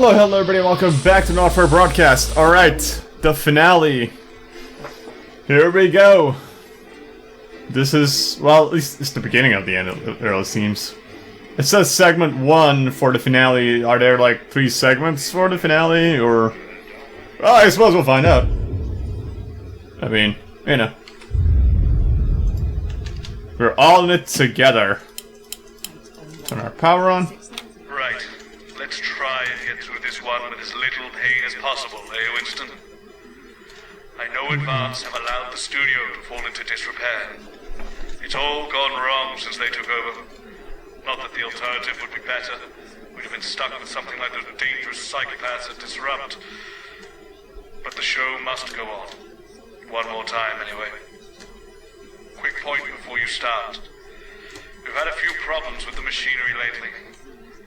Hello, everybody, and welcome back to Not Fair Broadcast. Alright, the finale. Here we go. This is, well, at least it's the beginning of the end, it seems. It says segment 1 for the finale. Are there like 3 segments for the finale, or... Well, I suppose we'll find out. I mean, you know. We're all in it together. Turn our power on. Right. Let's try and get through this one with as little pain as possible, eh, Winston? I know Advance have allowed the studio to fall into disrepair. It's all gone wrong since they took over. Not that the alternative would be better. We'd have been stuck with something like those dangerous psychopaths at Disrupt. But the show must go on. One more time, anyway. Quick point before you start. We've had a few problems with the machinery lately.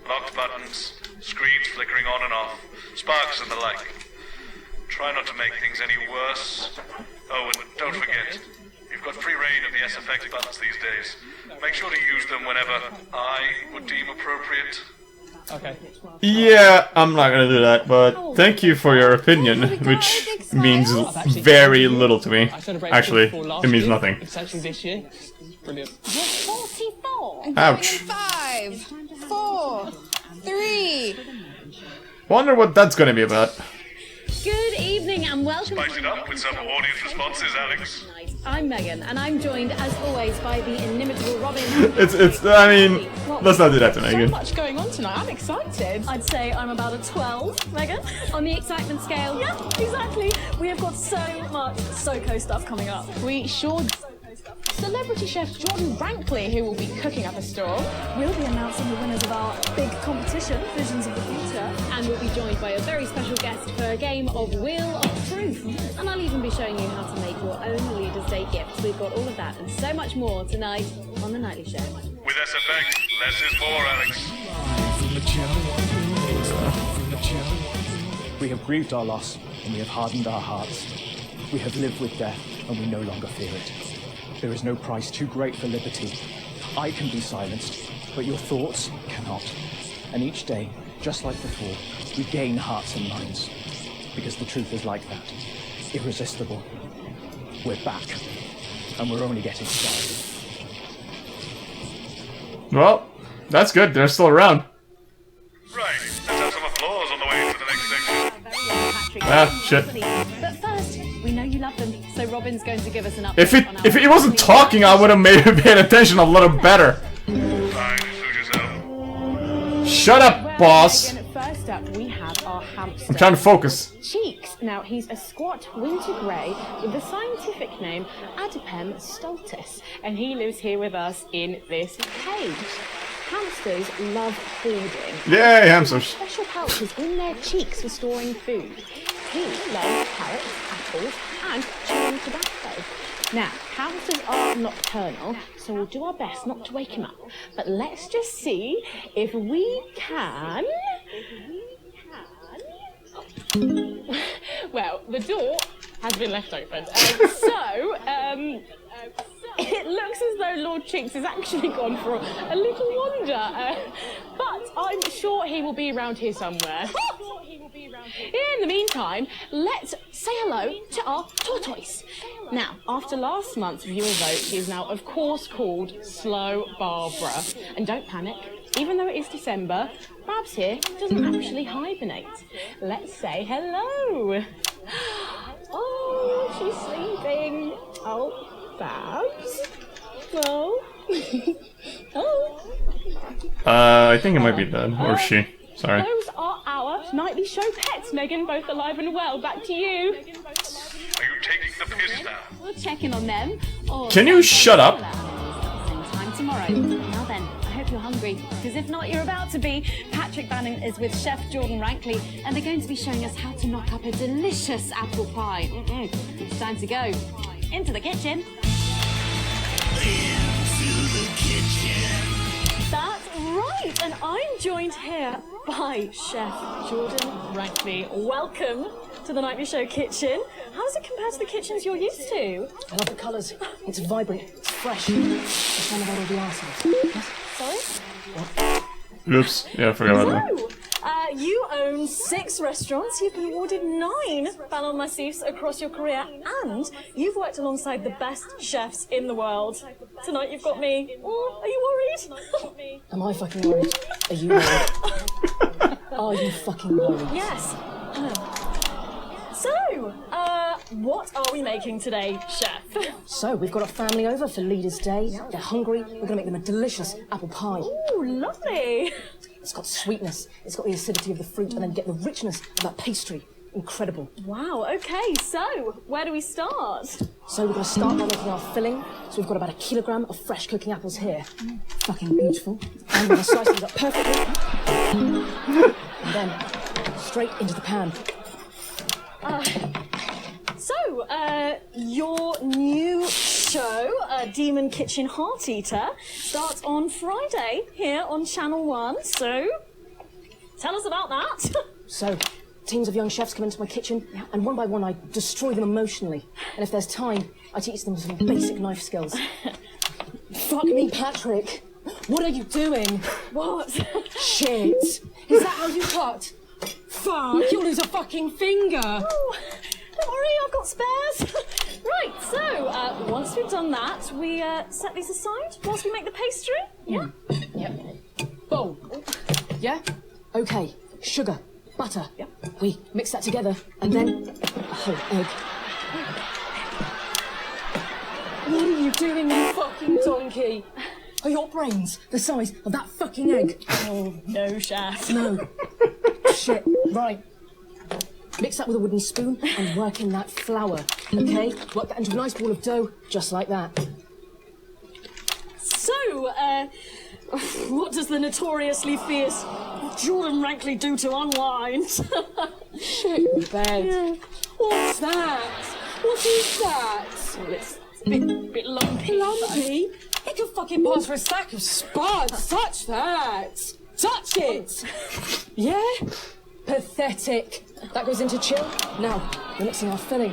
Locked buttons, screens flickering on and off, sparks and the like. Try not to make things any worse. Oh, and don't forget, you've got free reign of the SFX buttons these days. Make sure to use them whenever I would deem appropriate. Okay. Yeah, I'm not gonna do that, but thank you for your opinion, which means very little to me. Actually, it means nothing. It's actually this year. Brilliant. 44. Ouch. 5, 4, 3. Wonder what that's gonna be about. Good evening and welcome. Spice it up with some audience responses, Alex. I'm Megan, and I'm joined, as always, by the inimitable Robin. I mean, let's not do that to So Megan. much going on tonight. I'm excited. I'd say I'm about a 12, Megan, on the excitement scale. Yeah, exactly. We have got so much SoCo stuff coming up. We sure. Celebrity chef Jordan Rankley, who will be cooking up a storm. We'll be announcing the winners of our big competition, Visions of the Future. And we'll be joined by a very special guest for a game of Wheel of Truth. And I'll even be showing you how to make your own Leader's Day gifts. We've got all of that and so much more tonight on The Nightly Show. With SFX, less is more, Alex. We have grieved our loss, and we have hardened our hearts. We have lived with death, and we no longer fear it. There is no price too great for liberty. I can be silenced, but your thoughts cannot. And each day, just like before, we gain hearts and minds. Because the truth is like that. Irresistible. We're back. And we're only getting started. Well, that's good. They're still around. Right, let's have some applause on the way to the next section. Ah, shit. But first, we know you love them, so Robin's going to give us an update on our... If he wasn't talking, I would have maybe paid attention a little better. Fine, suit yourself. Shut up, boss. Megan, first up, we have our hamster. I'm trying to focus. Cheeks. Now, he's a squat winter grey with the scientific name Adipem stultus, and he lives here with us in this cage. Hamsters love hoarding. Yay, hamsters. Special pouches in their cheeks for storing food. He loves carrots, apples, and chewing tobacco. Now, hamsters are nocturnal, so we'll do our best not to wake him up. But let's just see if we can... Well, the door has been left open. It looks as though Lord Cheeks has actually gone for a little wander. But I'm sure he will be around here somewhere. In the meantime, let's say hello to our tortoise. Now, after last month's viewer vote, he is now, of course, called Slow Barbara. And don't panic, even though it is December, Babs here doesn't actually hibernate. Let's say hello. Oh, she's sleeping. Oh, Babs. Oh. Oh. I think it might be dead, or she. Sorry. Those are our nightly show pets, Megan, both alive and well. Back to you. Are you taking the piss now? We'll check in on them. Or Can you shut up? Same time tomorrow. Now then, I hope you're hungry, because if not, you're about to be. Patrick Bannon is with Chef Jordan Rankley, and they're going to be showing us how to knock up a delicious apple pie. It's time to go into the kitchen. That's right, and I'm joined here by Chef Jordan Rankley. Welcome to the Nightly Show kitchen. How does it compare to the kitchens you're used to? I love the colours. It's vibrant. It's fresh. It's none of all the arseholes. Yes? Sorry? Oops. Yeah, I forgot about that. So, You own 6 restaurants, you've been awarded 9 Ballon d'Or across your career, and you've worked alongside the best chefs in the world. Tonight you've got me. Are you worried? Am I fucking worried? Are you worried? Are you fucking worried? Yes. So, what are we making today, chef? So, we've got a family over for Leaders' Day. They're hungry. We're going to make them a delicious apple pie. Ooh, lovely. It's got sweetness, it's got the acidity of the fruit, and then you get the richness of that pastry. Incredible. Wow, okay, so where do we start? So we're going to start by making our filling. So we've got about 1 kilogram of fresh cooking apples here. Fucking beautiful. And we're going to slice these up perfectly. And then, straight into the pan. Your new show, Demon Kitchen Heart Eater, starts on Friday here on Channel 1, so tell us about that. So, teams of young chefs come into my kitchen, and one by one I destroy them emotionally. And if there's time, I teach them some basic knife skills. Fuck me, Patrick. What are you doing? What? Shit. Is that how you cut? Fuck, you'll lose a fucking finger. Oh, don't worry, I've got spares. Right, so once we've done that, we set these aside whilst we make the pastry. Yeah? Yep. Bowl. Yeah? Okay. Sugar. Butter. Yep. We mix that together, and then a whole egg. What are you doing, you fucking donkey? Are your brains the size of that fucking egg? Oh, no, chef. No. Shit. Right. Mix that with a wooden spoon and work in that flour, okay? Work that into a nice ball of dough, just like that. So, what does the notoriously fierce Jordan Rankley do to unwind? Shit in bed. Yeah. What's that? What is that? Well, it's a bit lumpy. Lumpy? It could fucking pass for a sack of spuds. Touch that. Touch it. Yeah? Pathetic. That goes into chill. Now, we're mixing our filling.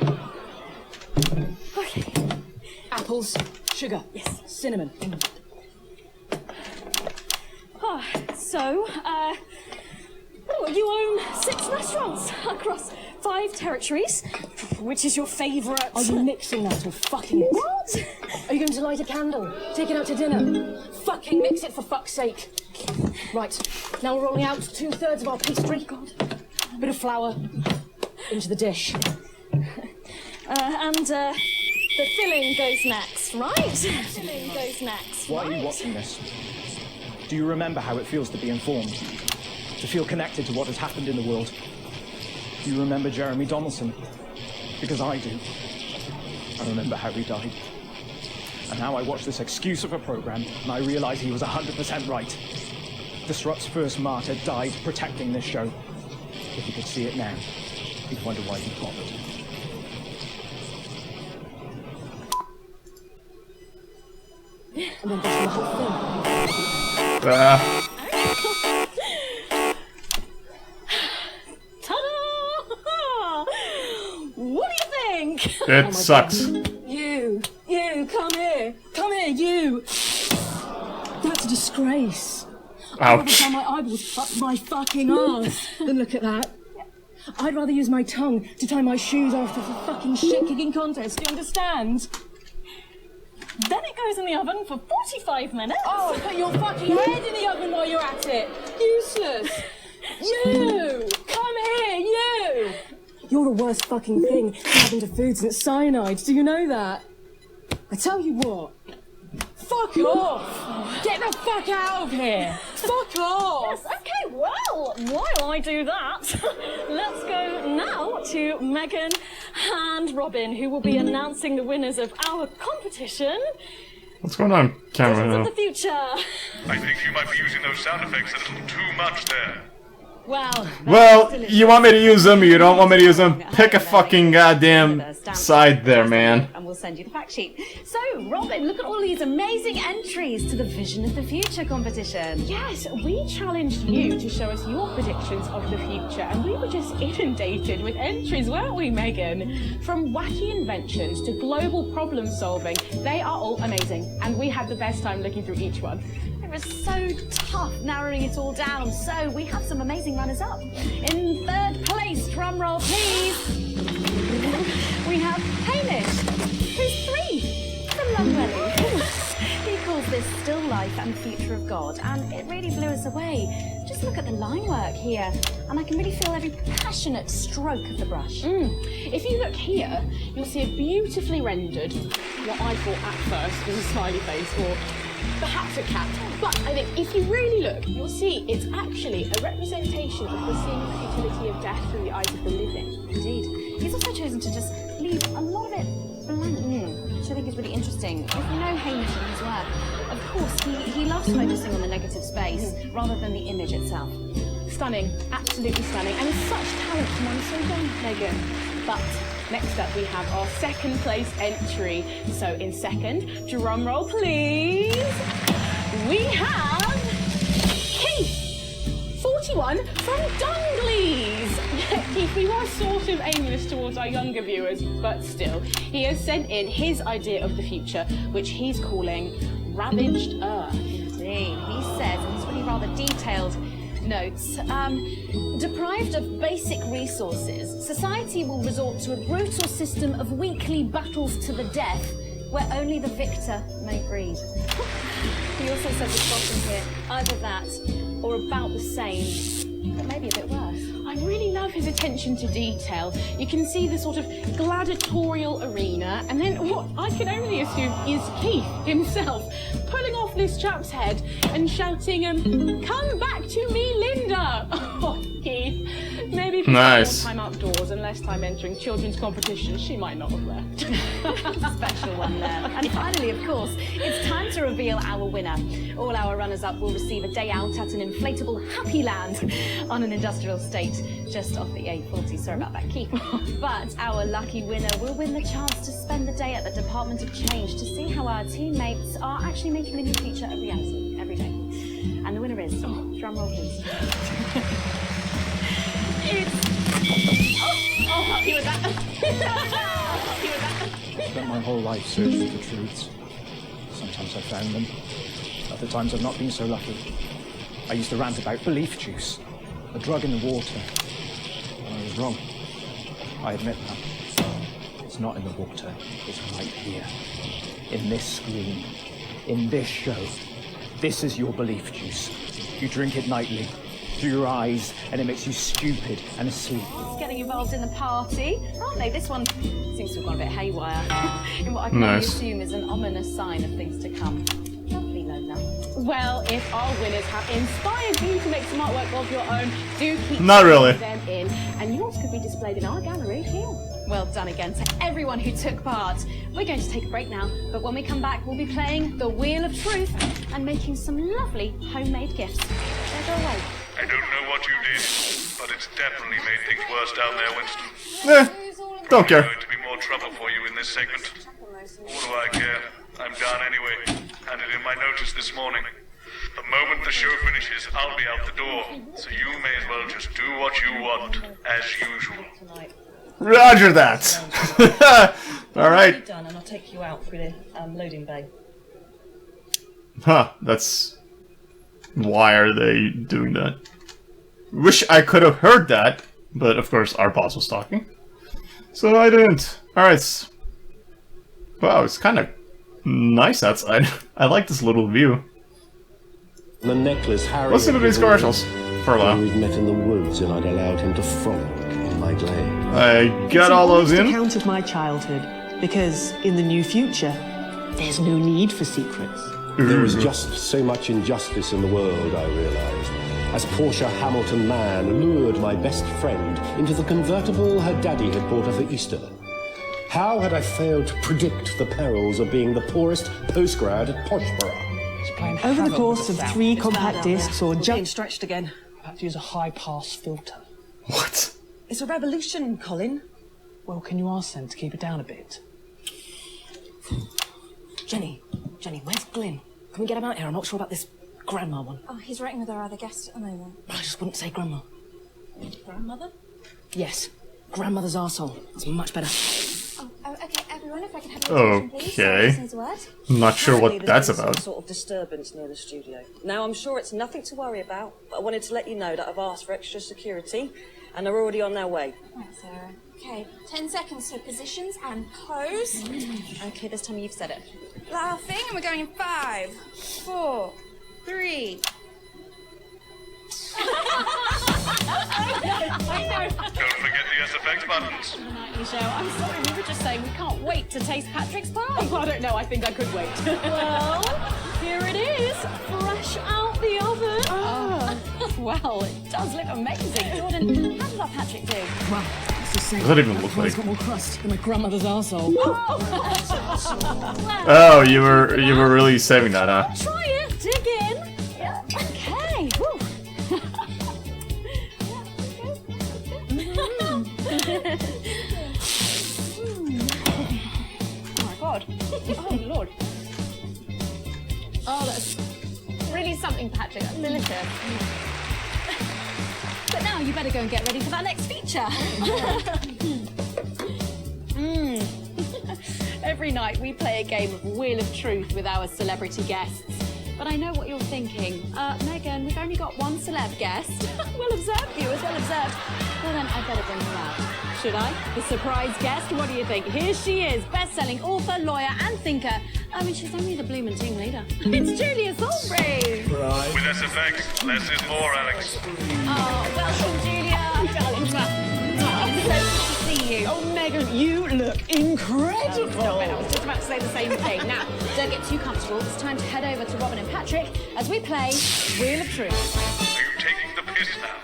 Okay. Apples, sugar, Yes. cinnamon. So, you own 6 restaurants across 5 territories. Which is your favourite? Are you mixing that or fucking it? What? Are you going to light a candle? Take it out to dinner? Fucking mix it for fuck's sake. Right, now we're rolling out 2/3 of our pastry. God. A bit of flour into the dish. The filling goes next, right? The filling goes next. Why are you watching this? Do you remember how it feels to be informed? To feel connected to what has happened in the world? Do you remember Jeremy Donaldson? Because I do. I remember how he died. And now I watch this excuse of a program, and I realize he was 100% right. Disrupt's first martyr died protecting this show. If he could see it now, he'd wonder why he bothered. And then that's the whole thing. Ta-da! What do you think? It sucks. You, come here, you. That's a disgrace. I'd rather Ouch. tell my eyeballs up my fucking arse than look at that. I'd rather use my tongue to tie my shoes after the fucking shit-kicking contest, do you understand? Then it goes in the oven for 45 minutes. Oh, put your fucking head in the oven while you're at it. Useless. You, come here, you. You're the worst fucking thing to happen to food since cyanide, do you know that? I tell you what. Fuck off! Get the fuck out of here! Fuck off! Yes, okay, well, while I do that, let's go now to Megan and Robin, who will be announcing the winners of our competition. What's going on, Of camera? the future. I think you might be using those sound effects a little too much there. Well, you want me to use them, you don't want me to use them? Pick a fucking goddamn side there, man. And we'll send you the fact sheet. So, Robin, look at all these amazing entries to the Vision of the Future competition. Yes, we challenged you to show us your predictions of the future, and we were just inundated with entries, weren't we, Megan? From wacky inventions to global problem solving, they are all amazing, and we had the best time looking through each one. It was so tough narrowing it all down. So we have some amazing runners-up. In third place, drum roll please, we have Hamish, who's 3 from Longwelly. He calls this still life and the future of God, and it really blew us away. Just look at the line work here, and I can really feel every passionate stroke of the brush. If you look here, you'll see a beautifully rendered, what I thought at first was a smiley face or perhaps a cat. But I think if you really look, you'll see it's actually a representation of the seeing the futility of death through the eyes of the living. Indeed. He's also chosen to just leave a lot of it blank, which I think is really interesting. If you know Hamish and his work, of course, he loves focusing on the negative space rather than the image itself. Stunning, absolutely stunning, and such talent from one so young, Megan. But next up we have our second place entry. So in second, drum roll please, we have Keith, 41 from Dungleys. Keith, we were sort of aiming this towards our younger viewers, but still, he has sent in his idea of the future, which he's calling Ravaged Earth. Indeed, he says in his really rather detailed notes, deprived of basic resources, society will resort to a brutal system of weekly battles to the death, where only the victor may breed. He also says at the bottom here, either that or about the same, but maybe a bit worse. I really love his attention to detail. You can see the sort of gladiatorial arena, and then what I can only assume is Keith himself pulling off this chap's head and shouting, "Come back to me, Linda!" Oh, Keith. Maybe if you nice. spent more time outdoors and less time entering children's competitions, she might not have left. Special one there. And finally, of course, it's time to reveal our winner. All our runners-up will receive a day out at an inflatable Happy Land on an industrial estate just off the A40. Sorry about that, Keith. But our lucky winner will win the chance to spend the day at the Department of Change to see how our teammates are actually making the new future a reality every day. And the winner is, drum roll please. Happy with that. Happy with that. I spent my whole life searching for truths. Sometimes I've found them. Other times I've not been so lucky. I used to rant about belief juice, a drug in the water. And I was wrong. I admit that. It's not in the water. It's right here. In this screen. In this show. This is your belief juice. You drink it nightly. Through your eyes, and it makes you stupid and asleep. It's getting involved in the party, aren't they? This one seems to have gone a bit haywire in what I can only assume is an ominous sign of things to come. Lovely, Lola. Well, if our winners have inspired you to make some artwork of your own, do keep Not really. them in, and yours could be displayed in our gallery here. Well done again to everyone who took part. We're going to take a break now, but when we come back, we'll be playing the Wheel of Truth and making some lovely homemade gifts. Don't go away. I don't know what you did, but it's definitely made things worse down there, Winston. Don't care. Going to be more trouble for you in this segment. What do I care? I'm done anyway. Handed in my notice this morning. The moment the show finishes, I'll be out the door. So you may as well just do what you want, as usual. Roger that. All right. Done, and I'll take you out through the loading bay. Huh, that's... Why are they doing that? Wish I could have heard that, but of course our boss was talking. So I didn't. Alright. Wow, it's kind of nice outside. I like this little view. The necklace Harry... Listen to these commercials for a while. We'd met in the woods and I'd allowed him to frolic in my glade. I got all those in. It's an account of my childhood, because in the new future, there's no need for secrets. There was just so much injustice in the world, I realized, as Portia Hamilton Mann lured my best friend into the convertible her daddy had bought her for Easter. How had I failed to predict the perils of being the poorest postgrad at Poshborough? Over the course of 3 compact discs or Getting stretched again. I have to use a high-pass filter. What? It's a revolution, Colin. Well, can you ask them to keep it down a bit? Jenny, where's Glyn? Can we get him out here? I'm not sure about this grandma one. Oh, he's writing with our other guest at the moment. I just wouldn't say grandma. Grandmother? Yes, grandmother's arsehole. That's much better. Oh, okay, everyone, if I could have your attention, please. Okay. Sorry, says a word. I'm not sure Apparently what there's that's been about. Some sort of disturbance near the studio. Now, I'm sure it's nothing to worry about, but I wanted to let you know that I've asked for extra security, and they're already on their way. Right, Sarah. Okay, 10 seconds to positions and pose. Okay, this time you've said it. Laughing, and we're going in 5, 4, 3. Don't forget the SFX buttons. Nightly show. I'm sorry, we were just saying we can't wait to taste Patrick's pie. Oh, I don't know, I think I could wait. Well, here it is, fresh out the oven. Well, it does look amazing. Jordan, how did our Patrick do? Well, it's the same. What does that even look Mine's like? got more crust than my grandmother's arsehole. Oh, you were really saving that, huh? Try it, dig in. Yeah. Okay. Woo. Oh my god. Oh lord. Oh, that's really something, Patrick. That's delicious. But now you better go and get ready for that next feature. Every night we play a game of Wheel of Truth with our celebrity guests. But I know what you're thinking. Megan, we've only got one celeb guest. Well observed, viewers, well observed. Well then, I'd better bring her out. Should I? The surprise guest? What do you think? Here she is, best-selling author, lawyer and thinker. I mean, she's only the bloomin' team leader. It's Julia Salisbury. With SFX, less is more, Alex. Oh, welcome, Julia. Darling. So good to see you. Oh, Megan, you look incredible. Stop it. I was just about to say the same thing. Now, don't get too comfortable. It's time to head over to Robin and Patrick as we play Wheel of Truth. Are you taking the piss now?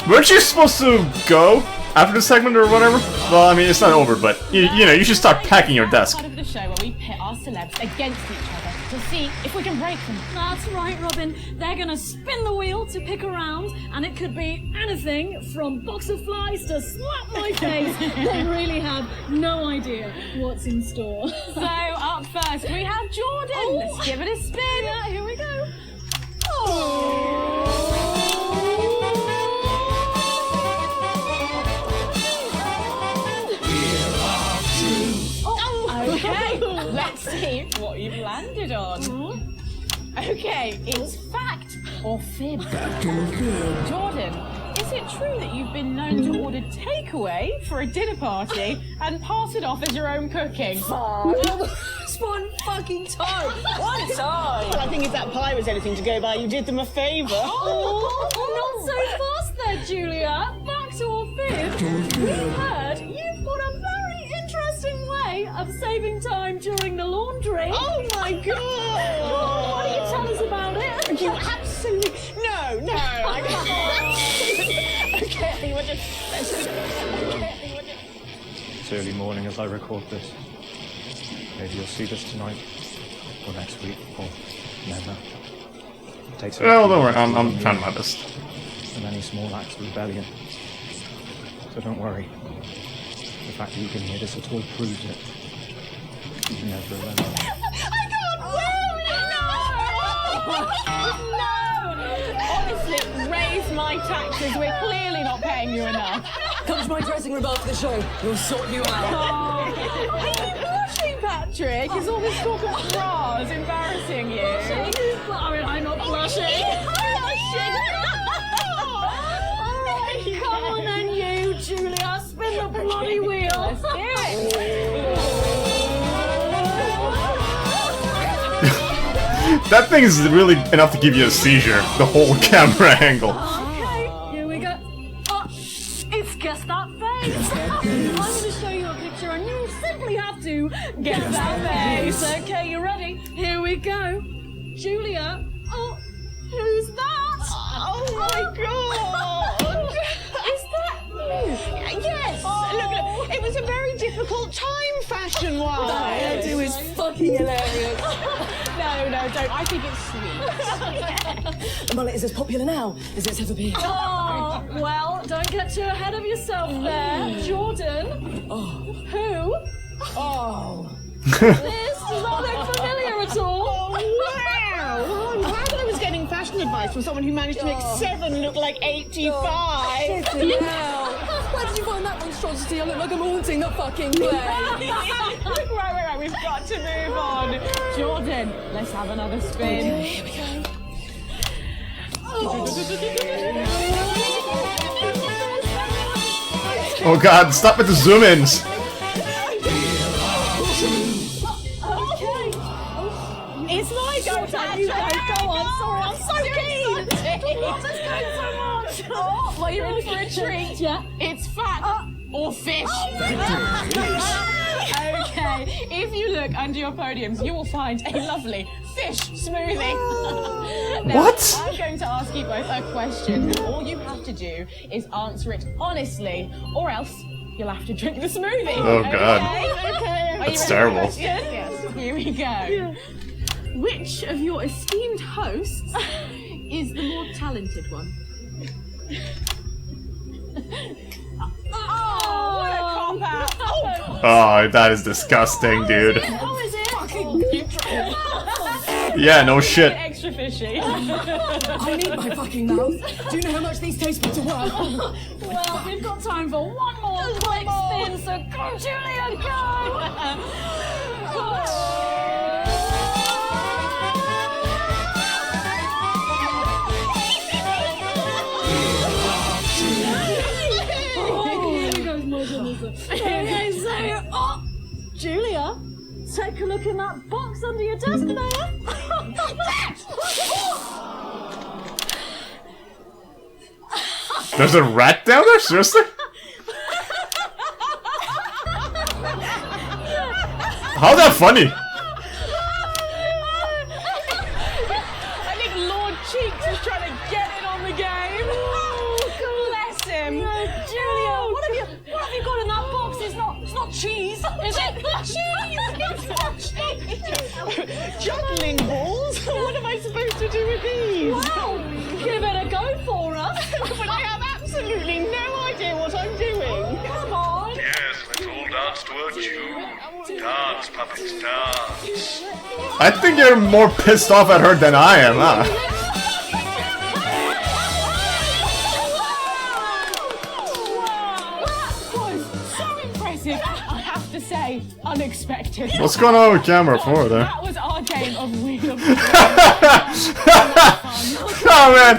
Weren't you supposed to go after the segment or whatever? Well, I mean, it's not over, but you know, you should start packing your desk. Part of the show where we pit our celebs against each other to see if we can break them. That's right, Robin. They're gonna spin the wheel to pick a round, and it could be anything from box of flies to slap my face. They really have no idea what's in store. So, up first, we have Jordan. Let's give it a spin. Yeah, here we go. Okay, let's see what you've landed on. Okay, it's fact or fib. Jordan, is it true that you've been known to order takeaway for a dinner party and pass it off as your own cooking? It's one fucking time. One time. Well, I think if that pie was anything to go by, you did them a favour. Oh, not so fast there, Julia. Fact or fib? We've heard you've got a very interesting way of saving time during the laundry. Oh my god! Why don't you tell us about it? You absolutely no, I can't. Okay, I think we're just. It's early morning as I record this. Maybe you'll see this tonight, or next week, or never. It takes Well, don't worry, I'm trying my best. and any small acts of rebellion. So don't worry. The fact that you can hear this at all proves it. You're never alone. I can't No! Honestly, raise my taxes. We're clearly not paying you enough. Come to my dressing room after the show. We'll sort you out. Are you blushing, Patrick? Is all this talk of bras embarrassing you? I mean, I'm not blushing. Come on then, you, Julia. Spin the bloody wheel. Let's do it. That thing is really enough to give you a seizure, the whole camera angle. Okay, here we go. Oh, it's just that face. I'm going to show you a picture and you simply have to guess that face. Okay, you ready? Here we go. Julia. Oh, who's that? Oh my god! Is that you? Yes! Look, it was a very difficult time fashion-wise. That hairdo is fucking hilarious. No, don't. I think it's sweet. The mullet is as popular now as it's ever been. Oh, well, don't get too ahead of yourself there. Jordan. Oh. Who? Oh. This does not look familiar at all. Oh, wow! Well, I'm glad I was getting fashion advice from someone who managed to make 7 look like 85. Where did you find that one, monstrosity. I look like I'm haunting the fucking place. Right, we've got to move on. Jordan, let's have another spin. Okay, here we go. Oh god, stop with the zoom-ins! It's my go time. You guys, go on. Sorry, I'm so keen. Let's go so much. Oh, well, you're in for a treat. Yeah. It's fat or fish. Okay. If you look under your podiums, you will find a lovely fish smoothie. Now, What? I'm going to ask you both a question. All you have to do is answer it honestly, or else you'll have to drink the smoothie. Oh, God. Okay. Are you That's ready terrible. for the question? Yes. Here we go. Yeah. Which of your esteemed hosts is the more talented one? Oh, what a cop-out. Oh, that is disgusting, dude. Oh, is it? Yeah, no shit. Extra fishy. I need my fucking mouth. Do you know how much these taste buds are worth? Well, we've got time for one more quick spin, so go, Julia, go! Okay, so, Julia, take a look in that box under your desk there. There's a rat down there? Seriously? How's that funny? I think Lord Cheeks is trying to get in on the game. Bless him. Julia, what have you got in that box? It's not cheese, is it? Cheese! It's not cheese! Juggling balls? What am I supposed to do with these? Wow! Give it a go for us! But I have absolutely no idea what I'm doing. Come on! Yes, let's all dance to a tune. Dance, puppets, dance. I think you're more pissed off at her than I am, huh? So impressive, I have to say, unexpected. What's going on with camera 4 there? That was our game of Wheel of Oh man!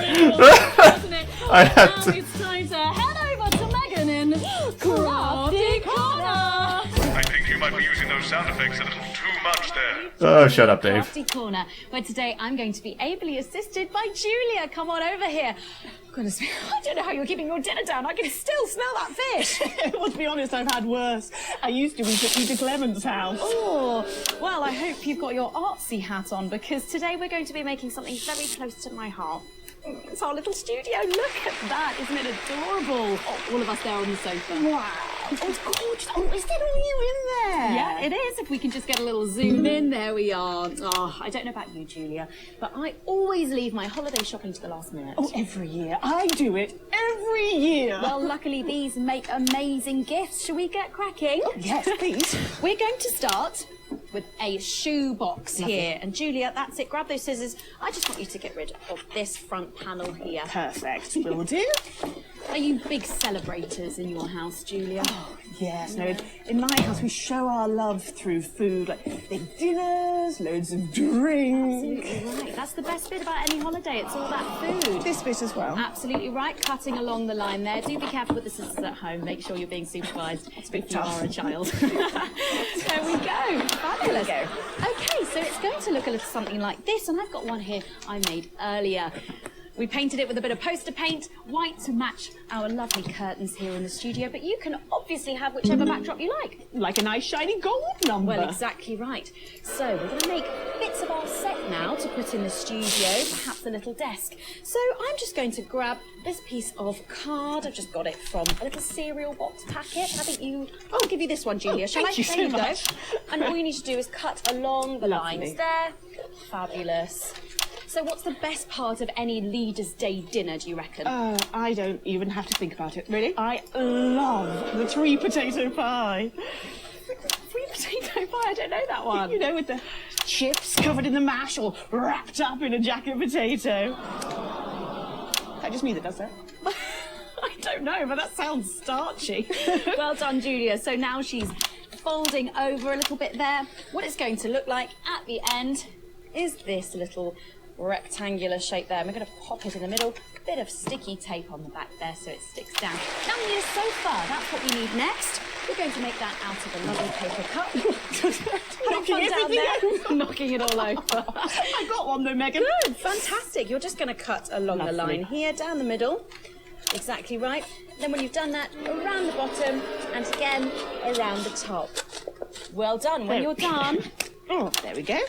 I had Now to. it's time to head over to Megan in Crafty Corner! I think you might be using those sound effects a little too much there. Oh, shut up, Dave. Crafty Corner, where today I'm going to be ably assisted by Julia. Come on over here. Goodness me, I don't know how you're keeping your dinner down. I can still smell that fish. Well, to be honest, I've had worse. I used to eat at Peter Clement's house. Oh, well, I hope you've got your artsy hat on, because today we're going to be making something very close to my heart. It's our little studio. Look at that. Isn't it adorable? Oh, all of us there on the sofa. Wow. Oh, it's gorgeous. Oh, is that all you in there? Yeah, it is. If we can just get a little zoom in. There we are. Oh, I don't know about you, Julia, but I always leave my holiday shopping to the last minute. Oh, every year. I do it every year. Well, luckily these make amazing gifts. Shall we get cracking? Oh, yes, please. We're going to start with a shoe box here. And Julia, that's it. Grab those scissors. I just want you to get rid of this front panel here. Perfect. Will do. Are you big celebrators in your house, Julia? Oh, yes. No, in my house we show our love through food, like big dinners, loads of drink. Absolutely right. That's the best bit about any holiday. It's all that food. This bit as well. Absolutely right. Cutting along the line there. Do be careful with the scissors at home. Make sure you're being supervised if you tough. are a child. There we go. Fabulous. There Okay, so it's going to look a little something like this, and I've got one here I made earlier. We painted it with a bit of poster paint, white to match our lovely curtains here in the studio, but you can obviously have whichever backdrop you like. Like a nice shiny gold number. Well, exactly right. So we're going to make bits of our set now to put in the studio, perhaps a little desk. So I'm just going to grab this piece of card. I've just got it from a little cereal box packet. I think I'll give you this one, Julia. Shall I? Thank you so much. And all you need to do is cut along the lines there. Fabulous. So what's the best part of any Leaders' Day dinner, do you reckon? I don't even have to think about it. Really? I love the 3 potato pie. 3 potato pie? I don't know that one. You know, with the chips covered in the mash or wrapped up in a jacket potato. That just me that does that. I don't don't know, but that sounds starchy. Well done, Julia. So now she's folding over a little bit there. What it's going to look like at the end is this little rectangular shape there. And we're going to pop it in the middle. A bit of sticky tape on the back there so it sticks down. Now we need a sofa. That's what we need next. We're going to make that out of a lovely paper cup. Knocking everything over. Knocking it all over. I got one though, Megan. Good, fantastic. You're just going to cut along the line here, down the middle. Exactly right. Then when you've done that, around the bottom and again around the top. Well done. When you're done, oh, there we go.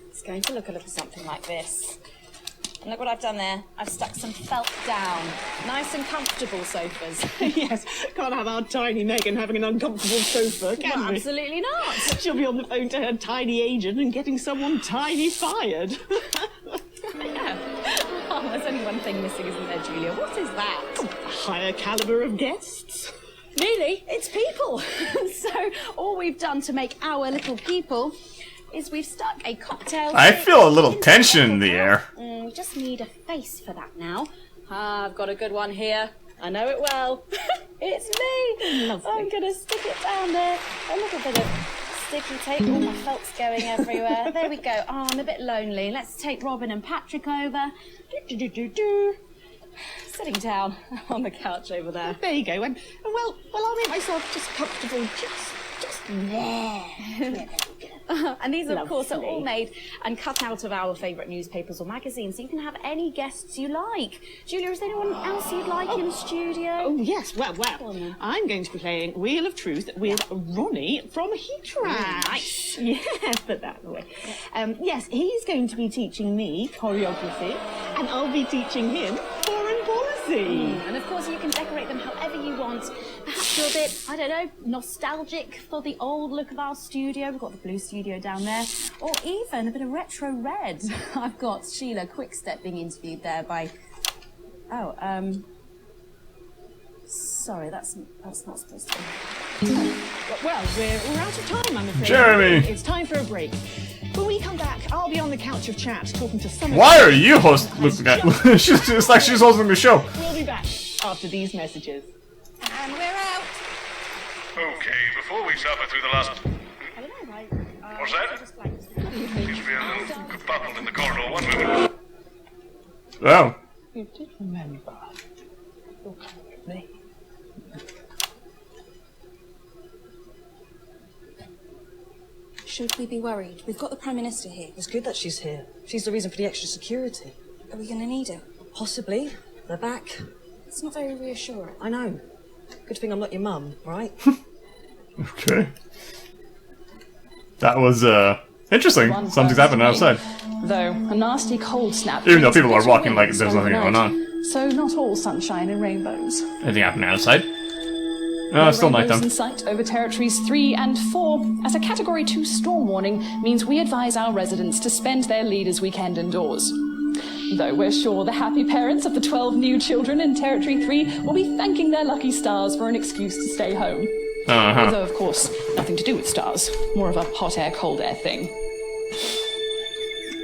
It's going to look a little something like this. And look what I've done there. I've stuck some felt down. Nice and comfortable sofas. Yes, can't have our tiny Megan having an uncomfortable sofa, can we? Absolutely not. She'll be on the phone to her tiny agent and getting someone tiny fired. Yeah. Oh, there's only one thing missing, isn't there, Julia? What is that? A higher caliber of guests. Really? It's people. So all we've done to make our little people is we've stuck a cocktail. I feel a little tension in the air. We just need a face for that now. I've got a good one here. I know it well. It's me. Lovely. I'm going to stick it down there. A little bit of sticky tape. All my felt's going everywhere. There we go. Oh, I'm a bit lonely. Let's take Robin and Patrick over. Sitting down on the couch over there. There you go. And well, I'll make myself just comfortable just there. Yeah, and these, of course, are all Lovely. made and cut out of our favourite newspapers or magazines, so you can have any guests you like. Julia, is there anyone else you'd like in the studio? Oh, yes. Well, I'm going to be playing Wheel of Truth with Ronnie from Heatrash. Nice. Yes, put that away. Yes, he's going to be teaching me choreography, and I'll be teaching him foreign policy. And, of course, you can decorate them however you want. Perhaps you're a bit, I don't know, nostalgic for the old look of our studio. We've got the blue studio down there. Or even a bit of retro red. I've got Sheila Quickstep being interviewed there by... Oh, sorry, that's not supposed to be. Well, we're out of time, I'm afraid. Jeremy! It's time for a break. When we come back, I'll be on the couch of chat talking to someone. Why are you looking at? It's like she's hosting the show. We'll be back after these messages. And we're out. Okay, before we suffer through the last... What's that? Seems to be a little kerfuffle in the corridor. 1 moment. Oh. You did remember. You're coming with me. Should we be worried? We've got the Prime Minister here. It's good that she's here. She's the reason for the extra security. Are we going to need it? Possibly. They're back. It's not very reassuring. I know. Good thing I'm not your mum, right? Okay. That was, interesting. Something's happened outside. Though a nasty cold snap. Even though people are walking like there's nothing going on. So not all sunshine and rainbows. Anything happened outside? No, it's still nighttime. In sight over territories 3 and 4, as a Category 2 storm warning means we advise our residents to spend their leaders' weekend indoors. Though we're sure the happy parents of the 12 new children in Territory 3 will be thanking their lucky stars for an excuse to stay home. Although, of course, nothing to do with stars. More of a hot air, cold air thing.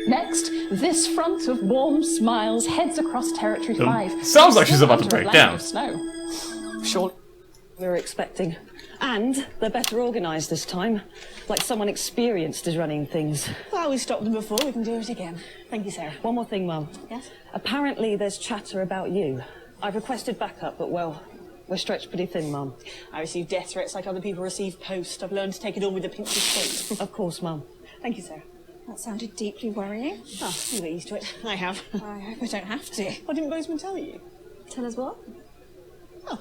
Next, this front of warm smiles heads across Territory 5. Sounds like she's about to break down. Snow. Sure. We were expecting. And they're better organised this time. Like someone experienced is running things. Well, we stopped them before, we can do it again. Thank you, Sarah. One more thing, Mum. Yes? Apparently there's chatter about you. I've requested backup, but well, we're stretched pretty thin, Mum. I receive death threats like other people receive post. I've learned to take it all with a pinch of salt. Of course, Mum. Thank you, Sarah. That sounded deeply worrying. Oh, you get used to it. I have. I hope I don't have to. What didn't Bozeman tell you? Tell us what? Oh,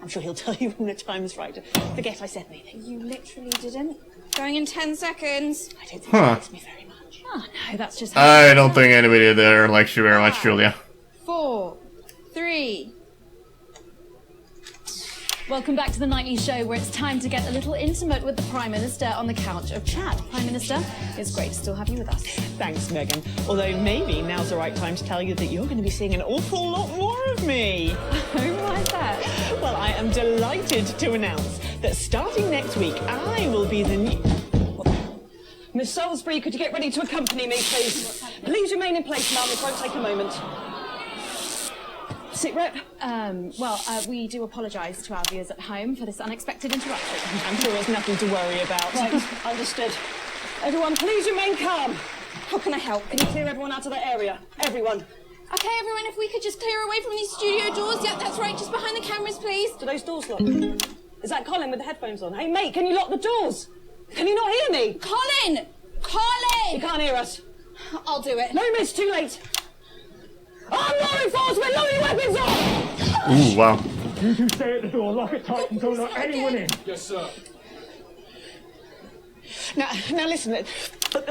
I'm sure he'll tell you when the time's right. Forget I said anything. You literally didn't. Going in 10 seconds. I don't think it likes me very much. Oh, no, that's just... I don't think anybody there likes you very much, Julia. 4, 3. Welcome back to the nightly show where it's time to get a little intimate with the Prime Minister on the couch of chat. Prime Minister, it's great to still have you with us. Thanks, Megan. Although maybe now's the right time to tell you that you're going to be seeing an awful lot more of me. Why is that? Well, I am delighted to announce that starting next week, I will be the new... Miss Salisbury, could you get ready to accompany me, please? Please remain in place, Mum. It won't take a moment. Sit rep? We do apologise to our viewers at home for this unexpected interruption. I'm sure there's nothing to worry about. Right, understood. Everyone, please remain calm. How can I help? Can you clear everyone out of that area? Everyone. Okay, everyone, if we could just clear away from these studio doors. Yep, that's right, just behind the cameras, please. Do those doors lock? Is that Colin with the headphones on? Hey, mate, can you lock the doors? Can you not hear me? Colin! Colin! You can't hear us. I'll do it. No, miss, too late. I'm law enforcement, load your weapons on! Ooh, wow. You two stay at the door, lock it tight and don't let anyone in. Yes, sir. Now listen,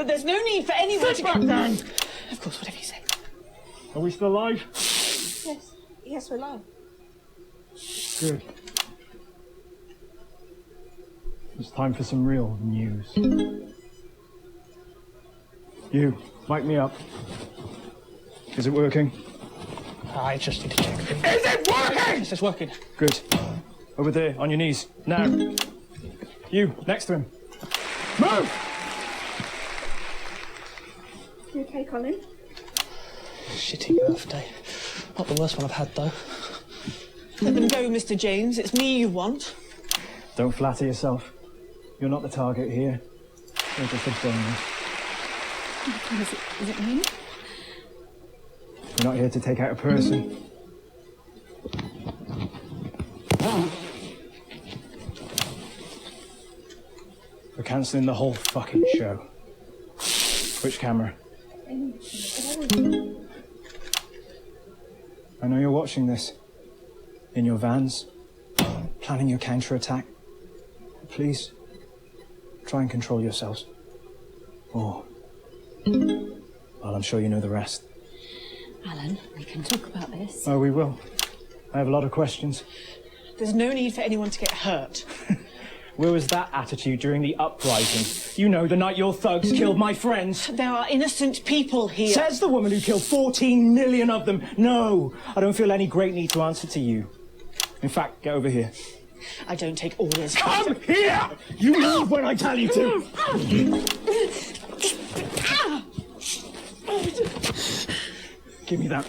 there's no need for anyone to Sit back down! Of course, whatever you say. Are we still alive? Yes, we're live. Good. It's time for some real news. You, mic me up. Is it working? I just need to check. Is it working? Yes, it's working. Good. Over there, on your knees. Now. You, next to him. Move! You okay, Colin? Shitty birthday. Not the worst one I've had, though. Let them go, Mr. James. It's me you want. Don't flatter yourself. You're not the target here. You're just a donor. Is it me? We're not here to take out a person. We're cancelling the whole fucking show. Which camera? I know you're watching this. In your vans. Planning your counter-attack. Please, try and control yourselves. Or, well, I'm sure you know the rest. Alan, we can talk about this. Oh, we will. I have a lot of questions. There's no need for anyone to get hurt. Where was that attitude during the uprising? You know, the night your thugs killed my friends. There are innocent people here. Says the woman who killed 14 million of them. No, I don't feel any great need to answer to you. In fact, get over here. I don't take orders. Come here! You move when I tell you to! Give me that.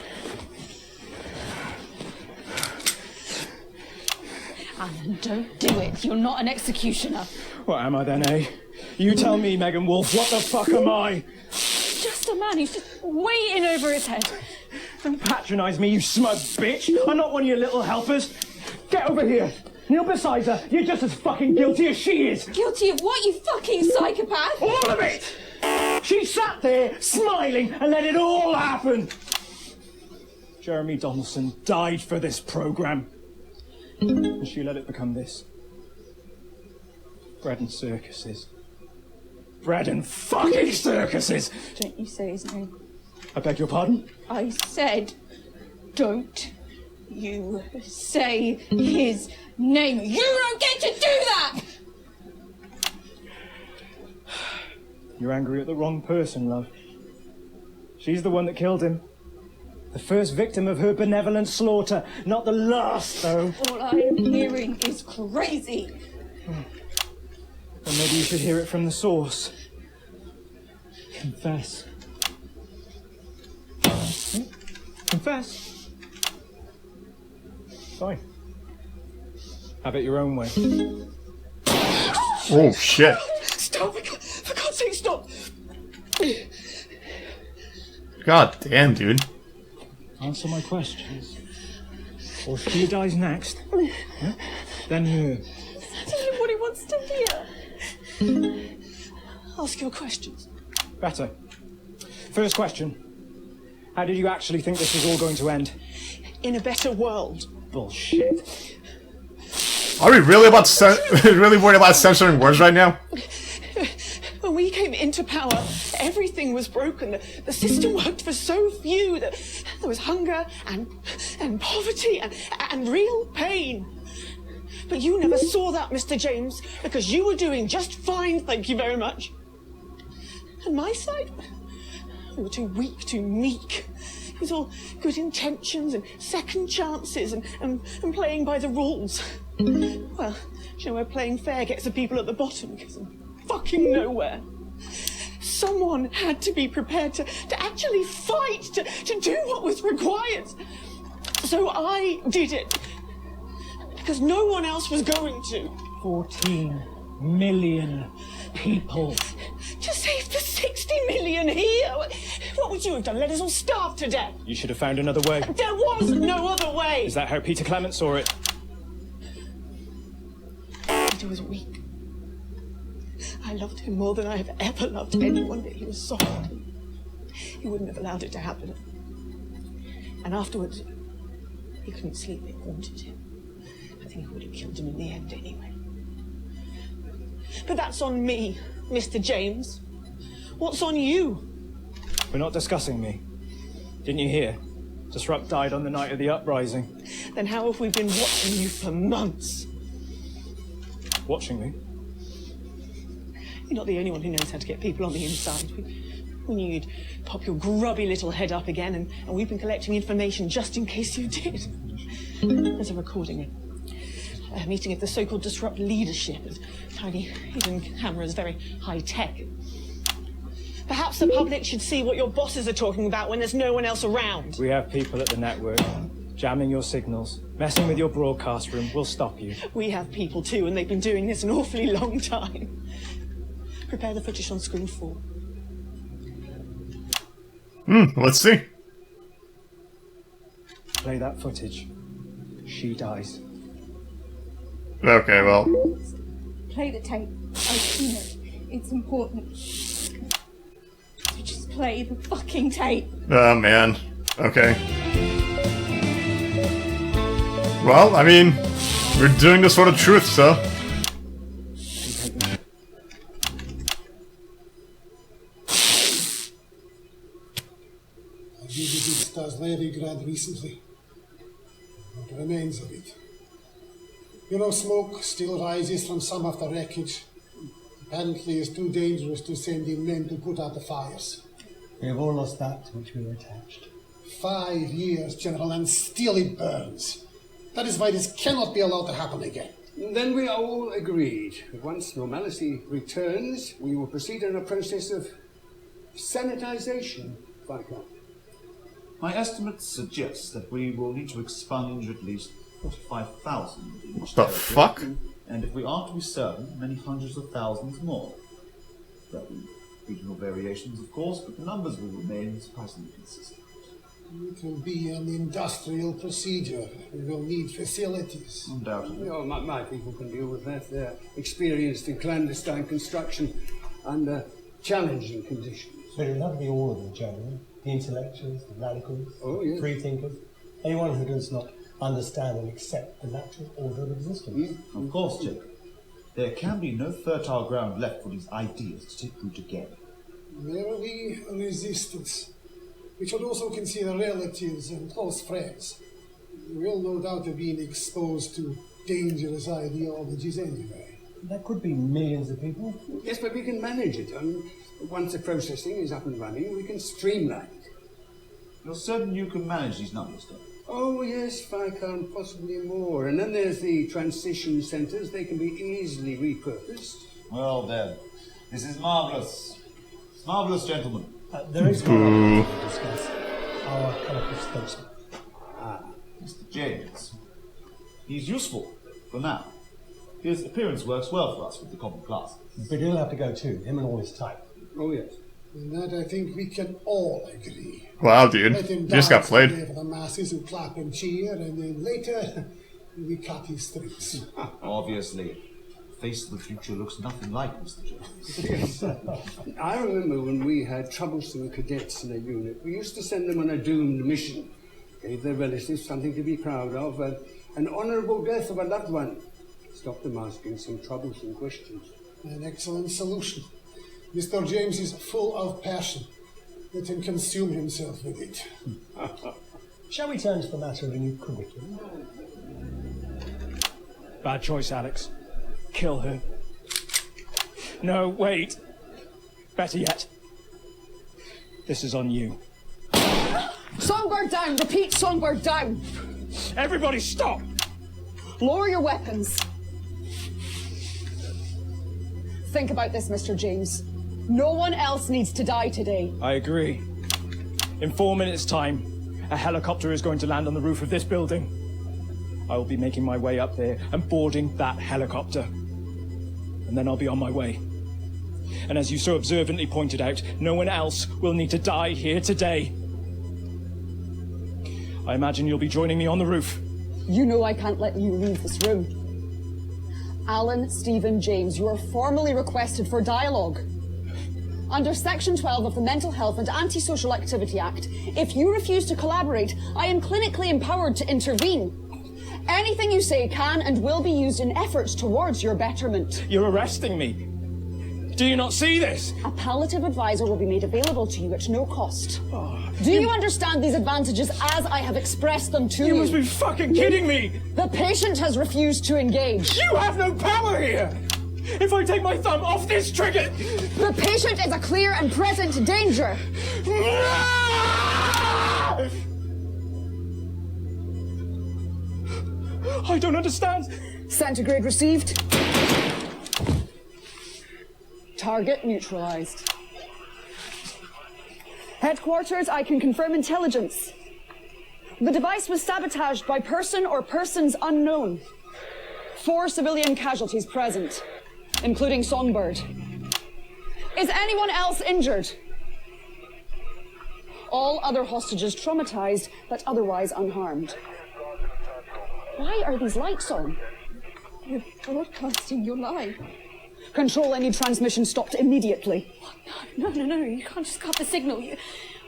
Alan, don't do it. You're not an executioner. What am I then, eh? You tell me, Megan Wolf, what the fuck am I? Just a man who's just way in over his head. Don't patronise me, you smug bitch! I'm not one of your little helpers! Get over here! Kneel beside her! You're just as fucking guilty as she is! Guilty of what, you fucking psychopath? All of it! She sat there, smiling, and let it all happen! Jeremy Donaldson died for this programme. And she let it become this. Bread and circuses. Bread and fucking circuses! Don't you say his name. I beg your pardon? I said, don't you say his name. You don't get to do that! You're angry at the wrong person, love. She's the one that killed him. The first victim of her benevolent slaughter, not the last, though. All I'm hearing is crazy. Well, maybe you should hear it from the source. Confess. Confess. Fine. Have it your own way. Oh, shit. Stop! For God's sake, stop! God damn, dude. Answer my questions. Or she dies next. Yeah? Then her. I don't know what he wants to hear. Ask your questions. Better. First question. How did you actually think this was all going to end? In a better world. Bullshit. Are we really really worried about censoring words right now? When we came into power, everything was broken. The system worked for so few. There was hunger and poverty and real pain. But you never saw that, Mr. James, because you were doing just fine, thank you very much. And my side? We were too weak, too meek. It was all good intentions and second chances and playing by the rules. Well, you know where playing fair gets the people at the bottom, gets them fucking nowhere. Someone had to be prepared to actually fight, to do what was required. So I did it. Because no one else was going to. 14 million people. To save the 60 million here. What would you have done? Let us all starve to death? You should have found another way. There was no other way. Is that how Peter Clement saw it? Peter was weak. I loved him more than I have ever loved anyone, but he was soft. He wouldn't have allowed it to happen. And afterwards, he couldn't sleep. It haunted him. I think I would have killed him in the end anyway. But that's on me, Mr. James. What's on you? We're not discussing me. Didn't you hear? Disrupt died on the night of the uprising. Then how have we been watching you for months? Watching me? You're not the only one who knows how to get people on the inside. We knew you'd pop your grubby little head up again, and we've been collecting information just in case you did. There's a recording, a meeting of the so-called Disrupt leadership, tiny hidden cameras, very high-tech. Perhaps the public should see what your bosses are talking about when there's no one else around. We have people at the network jamming your signals, messing with your broadcast room. We'll stop you. We have people too, and they've been doing this an awfully long time. Prepare the footage on screen 4. Let's see. Play that footage. She dies. Okay, well. Play the tape. I've seen it. It's important. So just play the fucking tape. Oh, man. Okay. Well, I mean, we're doing this for the truth, so. I visited Stas Leningrad recently. What remains of it. You know, smoke still rises from some of the wreckage. Apparently it's too dangerous to send in men to put out the fires. We have all lost that to which we were attached. 5 years, General, and still it burns. That is why this cannot be allowed to happen again. Then we are all agreed that once normality returns, we will proceed in a process of sanitization, Viscount. My estimates suggest that we will need to expunge at least 45,000 in each The territory, fuck? and if we are to be certain, many hundreds of thousands more. There will be regional variations, of course, but the numbers will remain surprisingly consistent. It will be an industrial procedure. We will need facilities. Undoubtedly. Oh, my people can deal with that. They're experienced in clandestine construction under challenging conditions. But it will have to be all of them, General. The intellectuals, the radicals, the free thinkers, anyone who does not understand and accept the natural order of existence. Of course, Jacob. There can be no fertile ground left for these ideas to take root again. There will be a resistance. We should also consider relatives and close friends. You will no doubt have been exposed to dangerous ideologies anyway. That could be millions of people. Yes, but we can manage it. Once the processing is up and running, we can streamline it. You're certain you can manage these numbers, though? Oh, yes, Viscount, possibly more. And then there's the transition centres. They can be easily repurposed. Well, then. This is marvellous. It's marvellous, gentlemen. There is one other thing to discuss. Our colourful spokesman. Mr. James. He's useful, for now. His appearance works well for us with the common classes. But he'll have to go too, him and all his type. Oh, yes. And that I think we can all agree. Wow, dude. Let him You just got dance played. today for the masses who clap and cheer, and then later we cut his throats. Obviously. The face of the future looks nothing like Mr. James. Yes. I remember when we had troublesome cadets in a unit, we used to send them on a doomed mission. Gave their relatives something to be proud of, an honourable death of a loved one. Stopped them asking some troublesome questions. An excellent solution. Mr. James is full of passion. Let him consume himself with it. Shall we turn to the matter of the new curriculum? Bad choice, Alex. Kill her. No, wait. Better yet. This is on you. Songbird down! Repeat, Songbird down! Everybody stop! Lower your weapons. Think about this, Mr. James. No one else needs to die today. I agree. In 4 minutes' time, A helicopter is going to land on the roof of this building. I will be making my way up there and boarding that helicopter. And then I'll be on my way. And as you so observantly pointed out, no one else will need to die here today. I imagine you'll be joining me on the roof. You know I can't let you leave this room. Alan Stephen James, you are formally requested for dialogue. Under Section 12 of the Mental Health and Antisocial Activity Act, if you refuse to collaborate, I am clinically empowered to intervene. Anything you say can and will be used in efforts towards your betterment. You're arresting me. Do you not see this? A palliative advisor will be made available to you at no cost. Do you understand these advantages as I have expressed them to you? You must be fucking kidding me! The patient has refused to engage. You have no power here! If I take my thumb off this trigger... The patient is a clear and present danger! I don't understand. Centigrade received. Target neutralized. Headquarters, I can confirm intelligence. The device was sabotaged by person or persons unknown. 4 civilian casualties present, including Songbird. Is anyone else injured? All other hostages traumatized, but otherwise unharmed. Why are these lights on? You're broadcasting your live. Control, any transmission stopped immediately. No, you can't just cut the signal.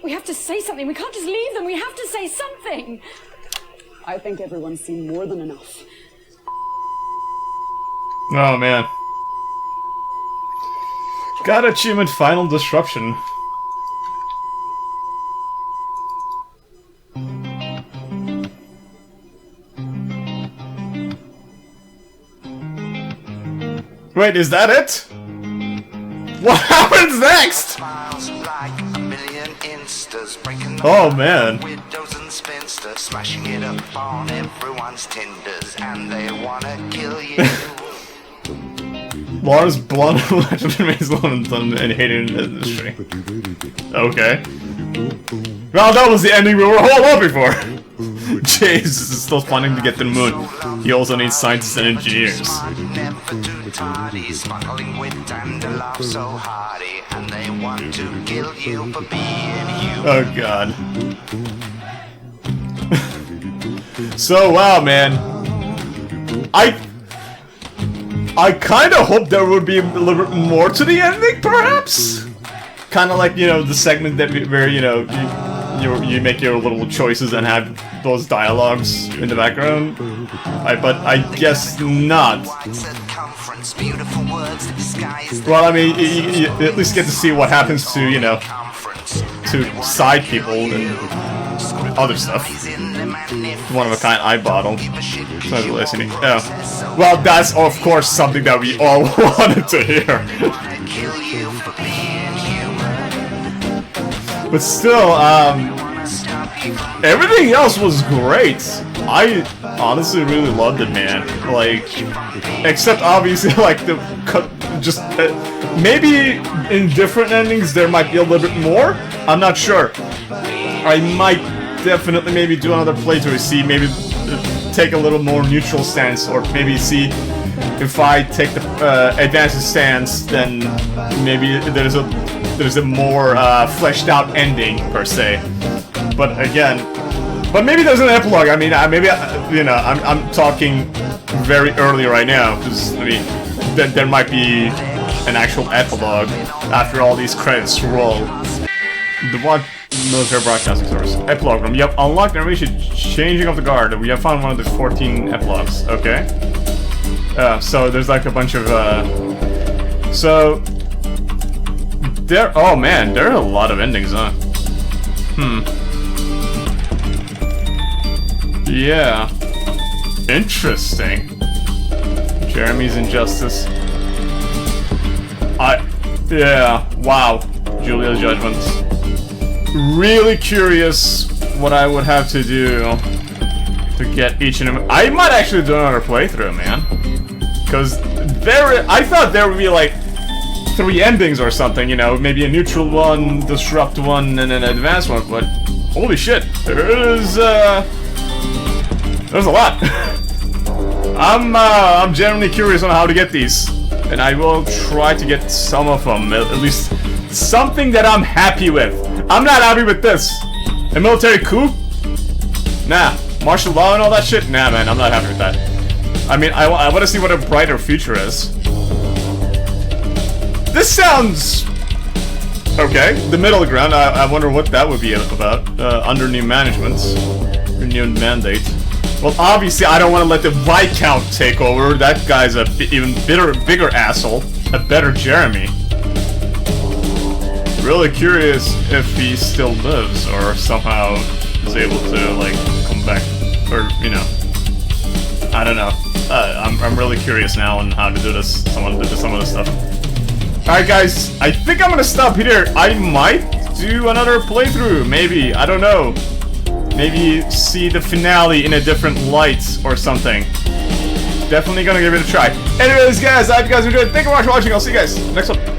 We have to say something. We can't just leave them. We have to say something. I think everyone's seen more than enough. Oh man. Got achievement Final Disruption. Wait, is that it? What happens next? Oh man. Widows and spinsters smashing it up on everyone's tinders, and they wanna kill you. Lars Blunt allegedly remains alone and hated in the industry. Okay. Well, that was the ending we were all hoping for. James is still planning to get to the moon. He also needs scientists and engineers. Smuggling wit and a laugh so hearty, and they want to kill you for being human. Oh god. So wow, man. I kind of hope there would be a little bit more to the ending, perhaps. Kind of like, you know, the segment that where you make your little choices and have those dialogues in the background. But I guess not. Well, I mean, you at least get to see what happens to, you know, to side people and other stuff. One of a kind eye bottle. Not listening. Oh. Well, that's of course something that we all wanted to hear. But still, everything else was great. I honestly really loved it, man. Like, except obviously, like maybe in different endings there might be a little bit more. I'm not sure. I might definitely maybe do another playthrough, see maybe take a little more neutral stance, or maybe see if I take the advanced stance, then maybe there's a more fleshed out ending per se. But again, maybe there's an epilogue. I mean, maybe you know, I'm talking very early right now, because I mean, there might be an actual epilogue after all these credits roll. The one military broadcasting source. Epilogue room. Yep, unlocked narration changing of the guard. We have found one of the 14 epilogues. Okay. So there's like a bunch of so there. Oh man, there are a lot of endings, huh? Yeah. Interesting. Jeremy's Injustice. Yeah. Wow. Julia's Judgments. Really curious what I would have to do to get each and every... I might actually do another playthrough, man. Because I thought there would be like 3 endings or something, you know, maybe a neutral one, disrupt one, and an advanced one, but Holy shit, there's a lot. I'm genuinely curious on how to get these, and I will try to get some of them, at least something that I'm happy with. I'm not happy with this. A military coup? Nah. Martial law and all that shit? Nah, man, I'm not happy with that. I mean, I want to see what a brighter future is. This sounds okay. The middle ground, I wonder what that would be about. Under new management. Renewed mandate. Well, obviously, I don't want to let the Viscount take over. That guy's a even bigger asshole. A better Jeremy. Really curious if he still lives or somehow is able to, like, come back. Or, you know. I don't know. I'm really curious now on how to do this. Some of this stuff. Alright, guys. I think I'm gonna stop here. I might do another playthrough. Maybe. I don't know. Maybe see the finale in a different light or something. Definitely gonna give it a try. Anyways, guys, I hope you guys enjoyed. Thank you very much for watching. I'll see you guys next one.